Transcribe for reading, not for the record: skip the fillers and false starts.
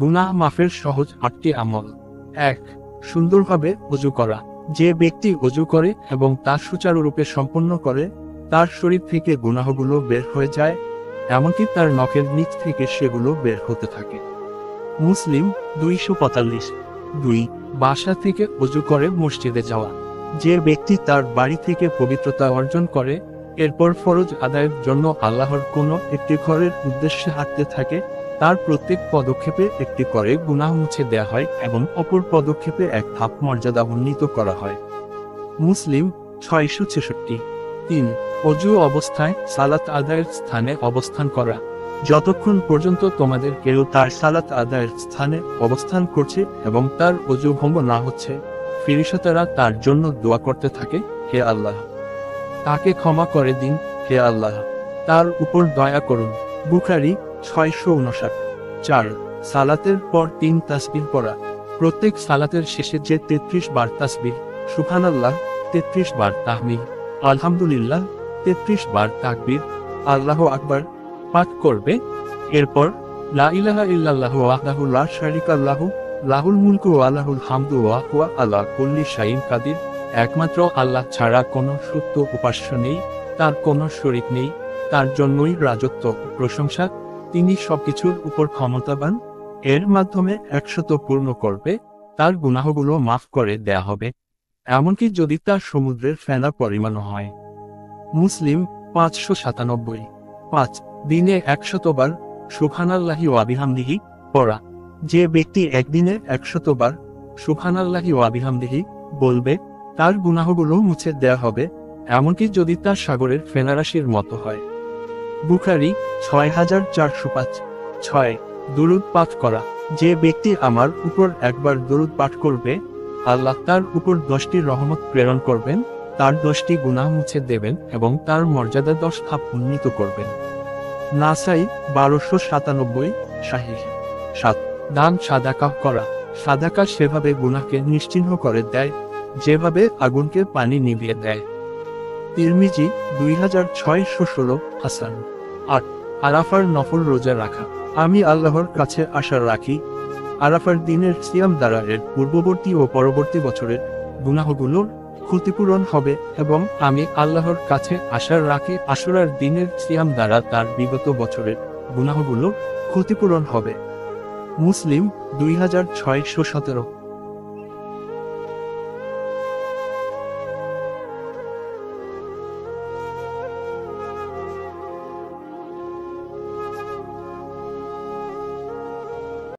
গুনাহ মাফের সহজ 8টি আমল। 1. সুন্দরভাবে ওযু করা। যে ব্যক্তি ওযু করে এবং তা সুচারুরূপে সম্পন্ন করে, তার শরীর থেকে গুনাহগুলো বের হয়ে যায়, এমনকি তার নখের নিচ থেকে সেগুলো বের হতে থাকে। মুসলিম 245। 2. বাসা থেকে ওযু করে মসজিদে যাওয়া। যে ব্যক্তি তার বাড়ি থেকে পবিত্রতা অর্জন করে, এরপর ফরজ আদায়ের জন্য আল্লাহর কোনো একটি ঘরের উদ্দেশ্যে হাঁটতে থাকে, তার প্রত্যেক পদক্ষেপে একটি করে গুনাহ মুছে দেয়া হয় এবং অপর পদক্ষেপে এক ধাপ মর্যাদা উন্নীত করা হয়। মুসলিম 666। 3. অজু অবস্থায় সালাত আদায়ের স্থানে অবস্থান করা। যতক্ষণ পর্যন্ত তোমাদের কেউ তার সালাত আদায়ের স্থানে অবস্থান করছে এবং তার অজু ভঙ্গ না হচ্ছে, ফেরেশতারা তার জন্য দোয়া করতে থাকে, হে আল্লাহ, তাকে ক্ষমা করে দিন, হে আল্লাহ, তার উপর দয়া করুন। বুখারী 659। 4. সালাতের পর 3 তাসবিহ পড়া। প্রত্যেক সালাতের শেষে যে 33 বার তাসবিহ, সুবহানাল্লাহ 33 বার তাহমিদ, আলহামদুলিল্লাহ 33 বার তাকবীর, আল্লাহু আকবার পাঠ করবে, এরপর লা ইলাহা ইল্লাল্লাহু ওয়াহদাহু লা শারীকা লাহু লাহুল মুলকু ওয়া লাহুল হামদু ওয়া হুয়া আলা কুল্লি শাইইন কাদির, একমাত্র আল্লাহ ছাড়া কোনো সত্য উপাস্য নেই, তার কোনো শরীক নেই, তার জন্যই রাজত্ব ও প্রশংসা, তিনি সবকিছুর উপর ক্ষমতাবান। এর মাধ্যমে 100 পূর্ণ করবে, তার গুনাহগুলো মাফ করে দেয়া হবে, এমনকি যদি তার সমুদ্রের ফেনা পরিমাণও হয়। মুসলিম 597। 5. দিনে 100 বার সুবহানাল্লাহি ওয়া বিহামদিহি পড়া। যে ব্যক্তি একদিনে 100 বার সুবহানাল্লাহি ওয়া বিহামদিহি বলবে, তার গুনাহগুলো মুছে দেয়া হবে, এমনকি যদি তা সাগরের ফেনারাশির মতো হয়। বুখারী 6405। 6. দুরূদ পাঠ করা। যে ব্যক্তি আমার উপর একবার দুরূদ পাঠ করবে, আল্লাহ তার উপর 10টি রহমত প্রেরণ করবেন, তার 10টি গুনাহ মুছে দেবেন এবং তার মর্যাদা 10 ধাপ উন্নীত করবেন। নাসাই 1297। সাহিহ। 7. দান সাদাকা করা। সাদাকা সেভাবে গুনাহকে নিশ্চিহ্ন করে দেয়, যেভাবে আগুনকে পানি নিভিয়ে দেয়। তিরমিজি 2616। হাসান। 8. আরাফার নফল রোজা রাখা। আমি আল্লাহর কাছে আশা রাখি, আরাফার দিনের সিয়াম দ্বারা এর পূর্ববর্তী ও পরবর্তী বছরের গুনাহগুলোর ক্ষতিপূরণ হবে এবং আমি আল্লাহর কাছে আশা রাখি আশুরার দিনের সিয়াম দ্বারা তার বিগত বছরের গুনাহগুলোর ক্ষতিপূরণ হবে। মুসলিম 2617।